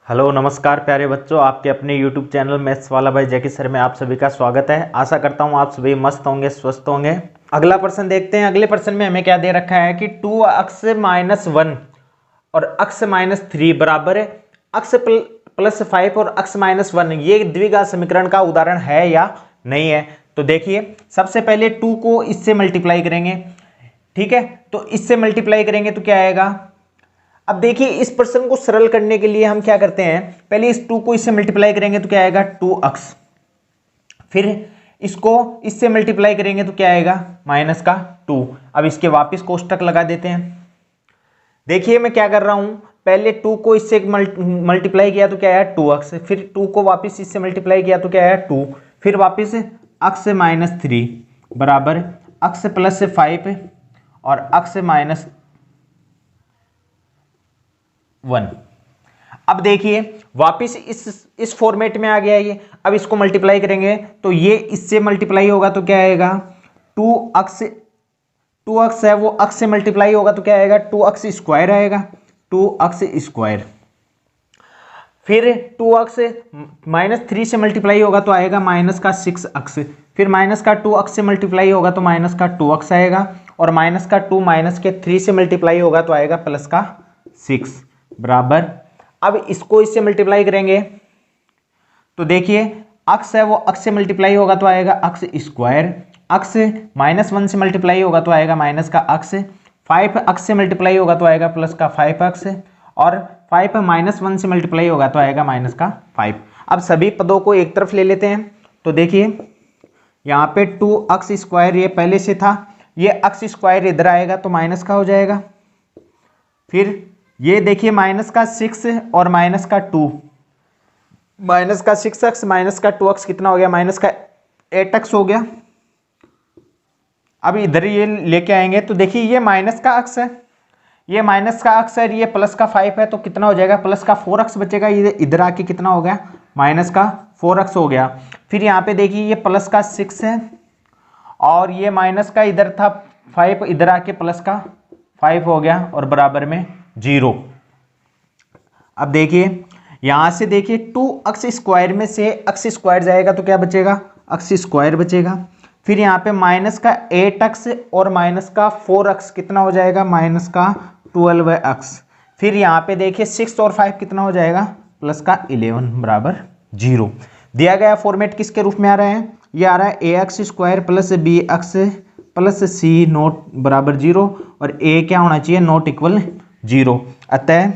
Hello नमस्कार प्यारे बच्चों, आपके अपने YouTube चैनल मैथ्स वाला भाई जैकी सर में आप सभी का स्वागत है। आशा करता हूँ आप सभी मस्त होंगे, स्वस्थ होंगे। अगला प्रश्न देखते हैं। अगले प्रश्न में हमें क्या दे रखा है कि 2x-1 और x-3 बराबर है x+5 और x-1, ये द्विघात समीकरण का उदाहरण है या नहीं है। तो देखिए, सबसे पहले 2 को इससे मल्टीप्लाई करेंगे, ठीक है। तो इससे मल्टीप्लाई करेंगे तो क्या आएगा। अब देखिए, इस प्रश्न को सरल करने के लिए हम क्या करते हैं, पहले इस 2 को इससे मल्टीप्लाई करेंगे तो क्या आएगा 2x, फिर इसको इससे मल्टीप्लाई करेंगे तो क्या आएगा -2। अब इसके वापस कोष्टक लगा देते हैं। देखिए मैं क्या कर रहा हूं, पहले 2 को इससे मल्टीप्लाई किया तो क्या आया 2x, फिर 2 को वापस इससे मल्टीप्लाई किया तो क्या आया 2, फिर वापस x-3 बराबर x+5 और x-1। अब देखिए वापिस इस फॉर्मेट में आ गया ये। अब इसको मल्टीप्लाई करेंगे तो ये इससे मल्टीप्लाई होगा तो क्या आएगा 2x है वो x से मल्टीप्लाई होगा तो क्या आएगा 2x² आएगा, 2x²। फिर 2x-3 से मल्टीप्लाई होगा तो आएगा -6x, फिर -2x से मल्टीप्लाई होगा तो -2x आएगा, और -2 -3 से मल्टीप्लाई होगा तो आएगा +6 बराबर। अब इसको इससे मल्टीप्लाई करेंगे तो देखिए x है वो x से मल्टीप्लाई होगा तो आएगा x², x-1 से मल्टीप्लाई होगा तो आएगा -x, 5x से मल्टीप्लाई होगा तो आएगा +5x, और 5 - 1 से मल्टीप्लाई होगा तो आएगा -5। अब सभी पदों को एक तरफ ले लेते हैं तो देखिए यहाँ पे 2x² ये पहले से था, ये x² इधर आएगा तो माइनस का हो जाएगा। फिर ये देखिए -6 और -2, -6x -2x कितना हो गया -8x हो गया। अब इधर ये लेके आएंगे तो देखिए ये -x है, ये -x है, ये +5 है, तो कितना हो जाएगा +4x बचेगा। ये इधर आके कितना हो गया -4x हो गया। फिर यहाँ पे देखिए ये +6 है और ये का इधर था 5, इधर आके +5 हो गया और बराबर में 0। अब देखिए यहां से देखिए 2x² में से x² जाएगा तो क्या बचेगा x² बचेगा। फिर यहाँ पे -8x और -4x कितना हो जाएगा -12x। फिर यहाँ पे देखिए 6 और 5 कितना हो जाएगा +11 बराबर 0। दिया गया फॉर्मेट किसके रूप में आ रहा है, ये आ रहा है ax² + bx + c नॉट बराबर 0, और a क्या होना चाहिए नॉट इक्वल 0। अतः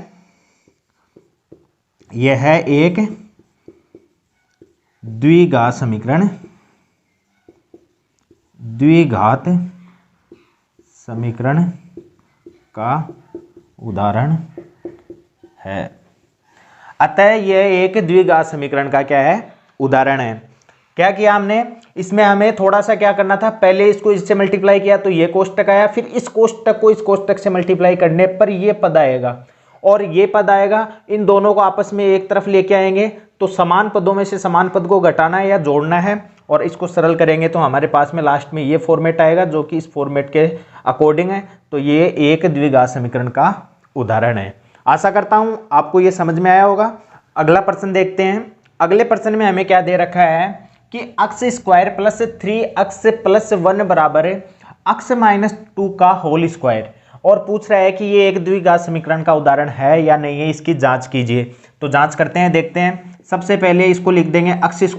यह है एक द्विघात समीकरण, द्विघात समीकरण का उदाहरण है। अतः यह एक द्विघात समीकरण का क्या है उदाहरण है। क्या किया हमने इसमें, हमें थोड़ा सा क्या करना था, पहले इसको इससे मल्टीप्लाई किया तो ये कोष्टक आया, फिर इस कोष्टक को इस कोष्टक से मल्टीप्लाई करने पर ये पद आएगा और ये पद आएगा। इन दोनों को आपस में एक तरफ लेके आएंगे तो समान पदों में से समान पद को घटाना है या जोड़ना है, और इसको सरल करेंगे तो हमारे पास में लास्ट में ये फॉर्मेट आएगा जो कि इस फॉर्मेट के अकॉर्डिंग है। तो ये एक द्विघात समीकरण का उदाहरण है। आशा करता हूं आपको ये समझ में आया होगा। अगला प्रश्न देखते हैं। अगले प्रश्न में हमें क्या दे रखा है कि x² + 3x+1 बराबर है x-2 का होल स्क्वायर, और पूछ रहा है कि ये एक द्विघात समीकरण का उदाहरण है या नहीं है, इसकी जांच कीजिए। तो जांच करते हैं, देखते हैं। सबसे पहले इसको लिख देंगे x² +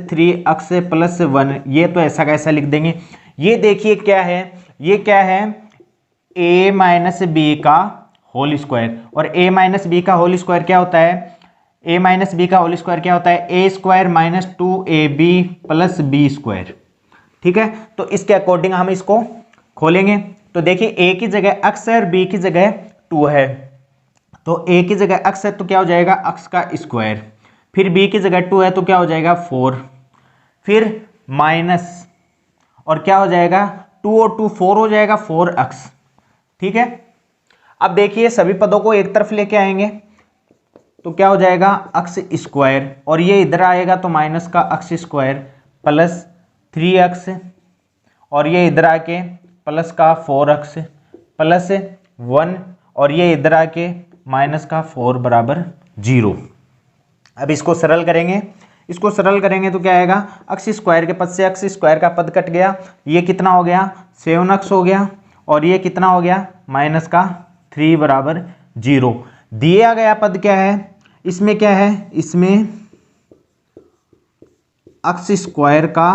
3x+1, ये तो ऐसा कैसा लिख देंगे। ये देखिए क्या है, ये क्या है a - b का होल स्क्वायर, और a - b का होल स्क्वायर क्या होता है, a - b का होल स्क्वायर क्या होता है a² - 2ab + b²। ठीक है, तो इसके अकॉर्डिंग हम इसको खोलेंगे तो देखिए a की जगह x है और b की जगह 2 है, तो a की जगह x है तो क्या हो जाएगा x का स्क्वायर, फिर b की जगह 2 है तो क्या हो जाएगा 4, फिर माइनस और क्या हो जाएगा 2 और 2 4 हो जाएगा 4x। ठीक है, अब देखिए सभी पदों को एक तरफ लेके आएंगे तो क्या हो जाएगा x², और ये इधर आएगा तो -x² + 3x, और ये इधर आके +4x + 1, और ये इधर आके -4 बराबर 0। अब इसको सरल करेंगे, इसको सरल करेंगे तो क्या आएगा, एक्स स्क्वायर के पद से एक्स स्क्वायर का पद कट गया, ये कितना हो गया 7x हो गया, और ये कितना हो गया माइनस का 3 बराबर 0। दिया गया पद क्या है, इसमें क्या है, इसमें एक्स स्क्वायर का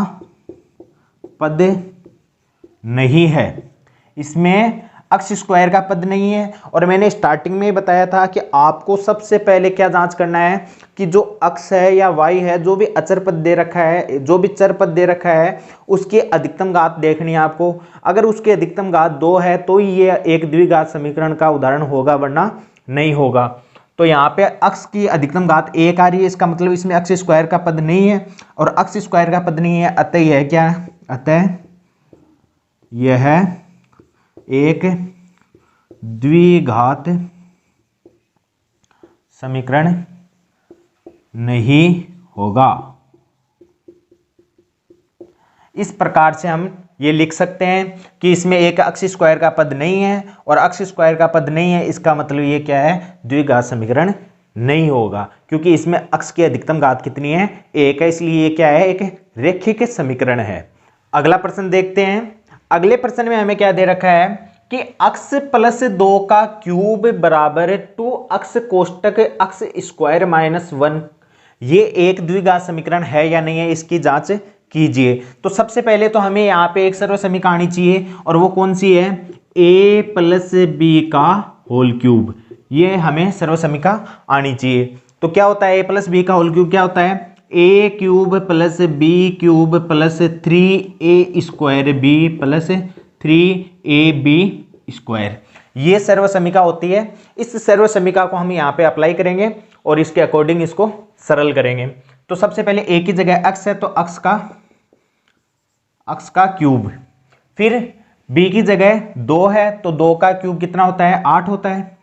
पद नहीं है, इसमें एक्स स्क्वायर का पद नहीं है। और मैंने स्टार्टिंग में ही बताया था कि आपको सबसे पहले क्या जांच करना है कि जो अक्स है या वाई है, जो भी अचर पद दे रखा है, जो भी चर पद दे रखा है, उसकी अधिकतम घात देखनी है आपको। अगर उसकी अधिकतम घात 2 है तो ये एक द्विघात समीकरण का उदाहरण होगा, वरना नहीं होगा। तो यहाँ पे अक्स की अधिकतम घात 1 आ रही है, इसका मतलब इसमें एक्स स्क्वायर का पद नहीं है, और एक्स स्क्वायर का पद नहीं है, अतः यह है क्या, अतः यह एक द्विघात समीकरण नहीं होगा। इस प्रकार से हम ये लिख सकते हैं कि इसमें एक एक्स स्क्वायर का पद नहीं है और एक्स स्क्वायर का पद नहीं है, इसका मतलब ये क्या है, द्विघात समीकरण नहीं होगा, क्योंकि इसमें एक्स की अधिकतम घात कितनी है, 1 है, इसलिए ये क्या है, एक रैखिक समीकरण है। अगला प्रश्न देखते हैं। अगले प्रश्न में हमें क्या दे रखा है कि x प्लस 2 का क्यूब बराबर 2x कोष्टक x स्क्वायर माइनस 1, ये एक द्विघात समीकरण है या नहीं है, इसकी जांच कीजिए। तो सबसे पहले तो हमें यहाँ पे एक सर्व समीकरण आनी चाहिए, और वो कौन सी है, a प्लस बी का होल क्यूब, ये हमें सर्व समीकरण आनी चाहिए। तो क्या होता है a प्लस बी का होल क्यूब, क्या होता है, a cube plus b cube plus 3a square b plus 3ab square, ये सर्व समीकरण होती है। इस सर्व समीकरण को हम यहाँ पे अप्लाई करेंगे और इसके अकॉर्डिंग इसको सरल करेंगे। तो सबसे पहले a की जगह x है तो x का क्यूब, फिर b की जगह 2 है तो 2 का क्यूब कितना होता है, 8 होता है,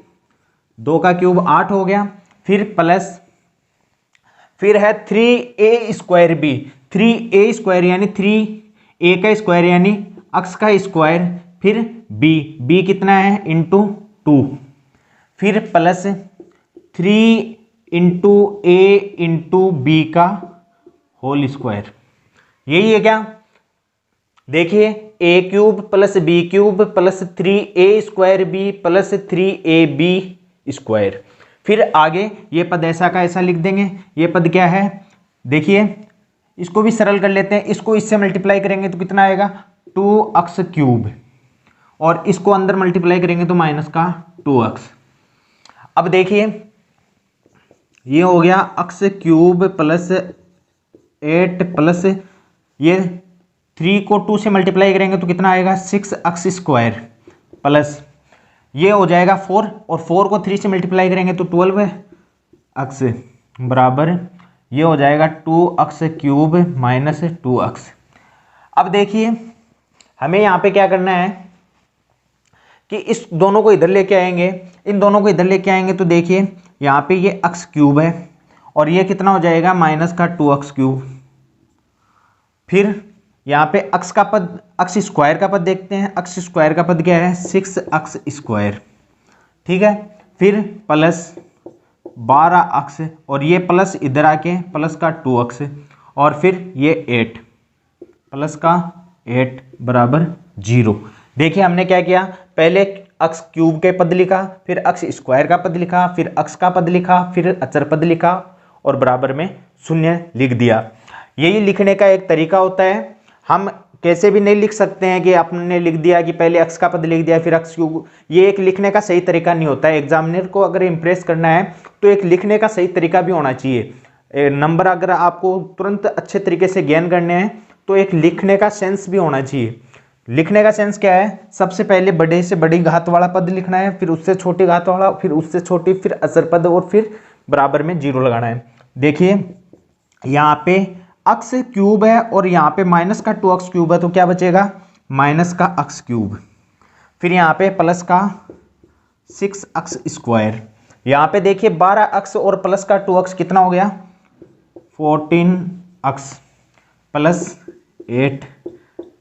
2 का क्यूब 8 हो गया, फिर प्लस, फिर है 3a square B, 3a square यानी 3a का स्क्वायर यानी x का स्क्वायर, फिर b कितना है इंटू 2, फिर plus 3 into a into b का होल स्क्वायर, यही है क्या, देखिए a cube plus b cube plus 3a square b plus 3ab square. फिर आगे ये पद ऐसा का ऐसा लिख देंगे, ये पद क्या है, देखिए इसको भी सरल कर लेते हैं, इसको इससे मल्टीप्लाई करेंगे तो कितना आएगा 2x क्यूब, और इसको अंदर मल्टीप्लाई करेंगे तो माइनस का 2x। अब देखिए ये हो गया x क्यूब प्लस 8 प्लस ये 3 को 2 से मल्टीप्लाई करेंगे तो कितना आएगा 6x स्क्वायर, प्लस ये हो जाएगा 4, और 4 को 3 से मल्टीप्लाई करेंगे तो 12x बराबर ये हो जाएगा 2x क्यूब माइनस 2x। अब देखिए हमें यहाँ पे क्या करना है कि इस दोनों को इधर लेके आएंगे, इन दोनों को इधर लेके आएंगे तो देखिए यहाँ पे ये x क्यूब है और ये कितना हो जाएगा माइनस का 2x क्यूब, फिर यहाँ पे x का पद, x स्क्वायर का पद देखते हैं, x स्क्वायर का पद क्या है 6x स्क्वायर, ठीक है, फिर प्लस 12x और ये प्लस इधर आके प्लस का 2x, और फिर ये 8 प्लस का 8 बराबर 0। देखिए हमने क्या किया, पहले x क्यूब के पद लिखा, फिर x स्क्वायर का पद लिखा, फिर x का पद लिखा, फिर अचर पद लिखा और बराबर में शून्य लिख दिया। यही लिखने का एक तरीका होता है। हम कैसे भी नहीं लिख सकते हैं कि आपने लिख दिया कि पहले x का पद लिख दिया फिर x क्यूब, ये एक लिखने का सही तरीका नहीं होता है। एग्जामिनर को अगर इम्प्रेस करना है तो एक लिखने का सही तरीका भी होना चाहिए। नंबर अगर आपको तुरंत अच्छे तरीके से गेन करने हैं तो एक लिखने का सेंस भी होना चाहिए। लिखने का सेंस क्या है, सबसे पहले बड़े से बड़ी घात वाला पद लिखना है, फिर उससे छोटी घात वाला, फिर उससे छोटी, फिर अचर पद और फिर बराबर में 0 लगाना है। देखिए यहाँ पे x क्यूब है और यहाँ पे माइनस का 2x क्यूब है तो क्या बचेगा माइनस का x क्यूब, फिर यहाँ पे प्लस का 6x स्क्वायर, यहाँ पे देखिए 12x और प्लस का 2x कितना हो गया 14x प्लस 8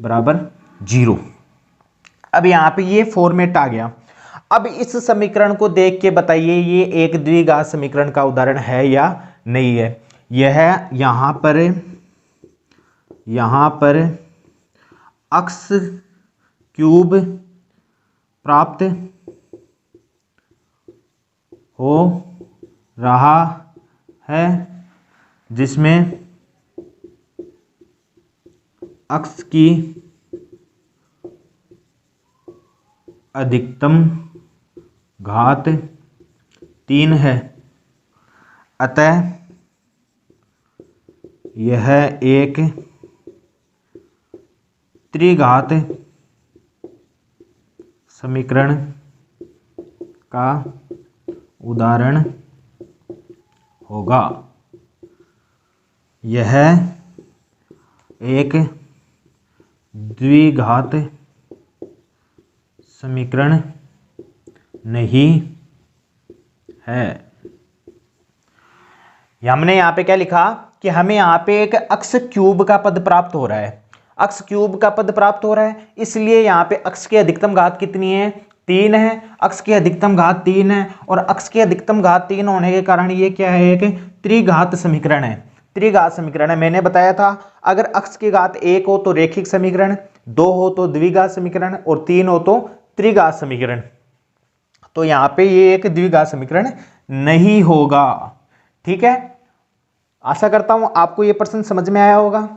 बराबर 0। अब यहाँ पे ये फॉर्मेट आ गया। अब इस समीकरण को देख के बताइए ये एक द्विघात समीकरण का उदाहरण है या नहीं है। यह यहां पर एक्स क्यूब प्राप्त हो रहा है जिसमें एक्स की अधिकतम घात 3 है, अतः यह एक त्रिघात समीकरण का उदाहरण होगा। यह एक द्विघात समीकरण नहीं है। हमने यहाँ पे क्या लिखा कि हमें यहाँ पे एक एक्स क्यूब का पद प्राप्त हो रहा है। एक्स क्यूब का पद प्राप्त हो रहा है, इसलिए यहाँ पे एक्स की अधिकतम घात कितनी है? 3 है। एक्स की अधिकतम घात 3 है और एक्स की अधिकतम घात 3 होने के कारण ये क्या है? एक त्रिघात समीकरण है। त्रिघात समीकरण है। मैंने बताया था अगर एक्स की घात 1 हो तो रैखिक समीकरण, 2 हो तो द्विघात समीकरण और 3 हो तो त्रिघात समीकरण। तो यहाँ पे ये एक द्विघात समीकरण नहीं होगा। ठीक है, आशा करता हूं आपको ये प्रश्न समझ में आया होगा।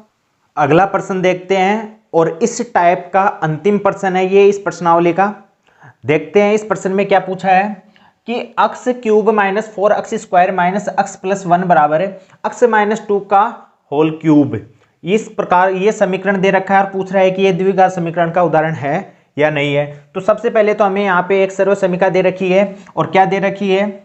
अगला प्रश्न देखते हैं और इस टाइप का अंतिम प्रश्न है ये इस प्रश्नावली का। देखते हैं इस प्रश्न में क्या पूछा है कि x cube minus 4x square minus x plus 1 बराबर है एक्स माइनस 2 का होल क्यूब। इस प्रकार ये समीकरण दे रखा है और पूछ रहा है कि ये द्विघात समीकरण का उदाहरण है या नहीं है। तो सबसे पहले तो हमें यहाँ पे एक सर्व समीकरण दे रखी है और क्या दे रखी है?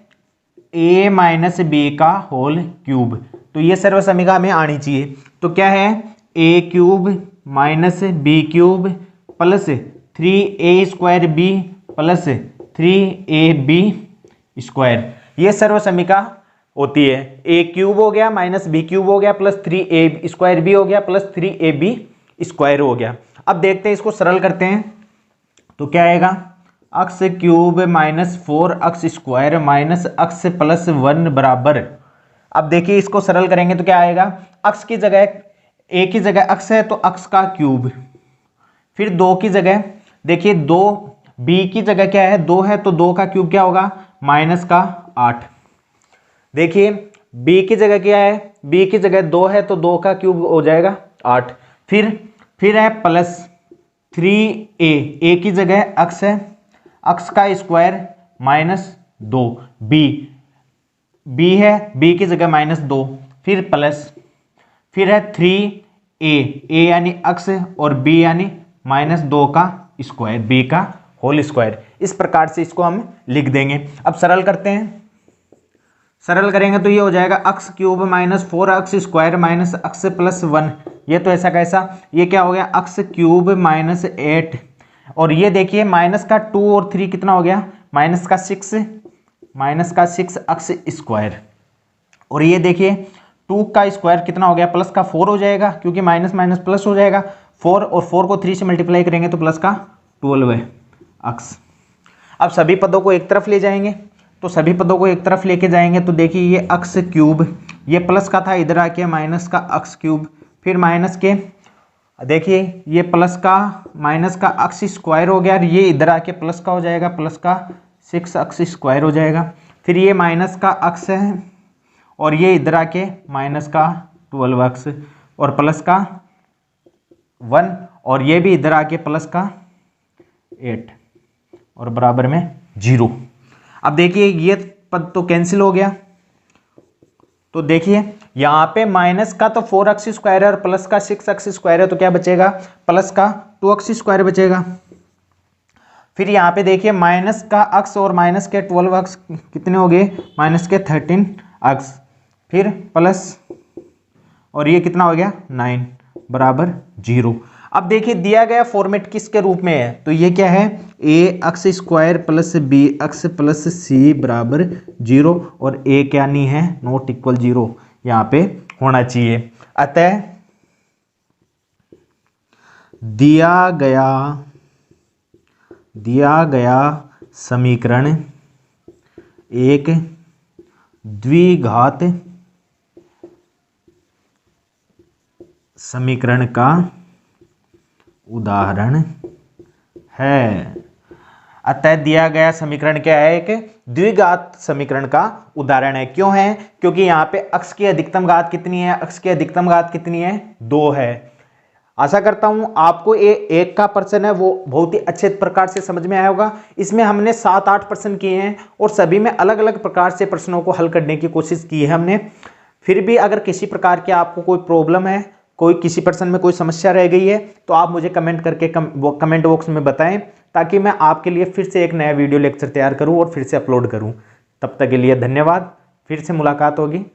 a माइनस बी का होल क्यूब। तो ये सर्व समीकरण हमें आनी चाहिए। तो क्या है? a cube minus b cube plus 3a square b plus 3ab square. ये सर्व समीकरण होती है। a क्यूब हो गया माइनस बी क्यूब हो गया प्लस 3a स्क्वायर बी हो गया प्लस 3ab स्क्वायर हो गया। अब देखते हैं इसको सरल करते हैं तो क्या आएगा? X cube minus 4x square minus x plus 1 बराबर। अब देखिए इसको सरल करेंगे तो क्या आएगा? एक्स की जगह a की जगह x है तो x का क्यूब, फिर 2 की जगह देखिए 2, b की जगह क्या है? 2 है तो 2 का क्यूब क्या होगा? माइनस का 8। देखिए b की जगह क्या है? b की जगह 2 है तो 2 का क्यूब हो जाएगा 8। फिर है प्लस 3a, a की जगह x है, x का स्क्वायर माइनस 2, b है, b की जगह माइनस 2, फिर प्लस, फिर है 3a यानी x और b यानी माइनस 2 का स्क्वायर, b का होल स्क्वायर। इस प्रकार से इसको हम लिख देंगे। अब सरल करते हैं। सरल करेंगे तो ये हो जाएगा x cube minus 4x square minus x plus 1। ये तो ऐसा कैसा? ये क्या हो गया? एक्स क्यूब माइनस 8 और ये देखिए माइनस का 2 और 3 कितना हो गया? माइनस का 6 एक्स स्क्वायर। और ये देखिए 2 का स्क्वायर कितना हो गया? प्लस का 4 हो जाएगा क्योंकि माइनस माइनस प्लस हो जाएगा। 4 और 4 को 3 से मल्टीप्लाई करेंगे तो प्लस का 12 है एक्स। अब सभी पदों को एक तरफ ले जाएंगे तो सभी पदों को एक तरफ लेके जाएंगे तो देखिए ये एक्स क्यूब, ये प्लस का था इधर आके माइनस का एक्स क्यूब, फिर माइनस के देखिए ये प्लस का माइनस का एक्स स्क्वायर हो गया और ये इधर आके प्लस का हो जाएगा, प्लस का 6 एक्स स्क्वायर हो जाएगा। फिर ये माइनस का एक्स है और ये इधर आके माइनस का 12 एक्स और प्लस का 1 और ये भी इधर आके प्लस का 8 और बराबर में 0। अब देखिए ये पद तो कैंसिल हो गया। तो देखिए यहाँ पे माइनस का तो 4x स्क्वायर है और प्लस का 6x स्क्वायर है तो क्या बचेगा? प्लस का 2x स्क्वायर बचेगा। फिर यहाँ पे देखिए माइनस का x और माइनस के 12x कितने हो गए? माइनस के 13x, फिर प्लस और ये कितना हो गया? 9 बराबर 0। अब देखिए दिया गया फॉर्मेट किसके रूप में है? तो ये क्या है? a X square plus B X plus C बराबर 0 और a क्या नहीं है? नॉट इक्वल 0 यहाँ पे होना चाहिए। अतः दिया गया समीकरण एक द्विघात समीकरण का उदाहरण है। अतः दिया गया समीकरण क्या है? एक द्विघात समीकरण का उदाहरण है। क्यों है? क्योंकि यहाँ पे अक्ष की अधिकतम घात कितनी है? अक्ष की अधिकतम घात कितनी है? 2 है। आशा करता हूं आपको ये एक का प्रश्न है वो बहुत ही अच्छे प्रकार से समझ में आया होगा। इसमें हमने 7-8 प्रश्न किए हैं और सभी में अलग अलग प्रकार से प्रश्नों को हल करने की कोशिश की है हमने। फिर भी अगर किसी प्रकार की आपको कोई प्रॉब्लम है, कोई किसी प्रश्न में कोई समस्या रह गई है, तो आप मुझे कमेंट करके कमेंट बॉक्स में बताएं, ताकि मैं आपके लिए फिर से एक नया वीडियो लेक्चर तैयार करूं और फिर से अपलोड करूं। तब तक के लिए धन्यवाद। फिर से मुलाकात होगी।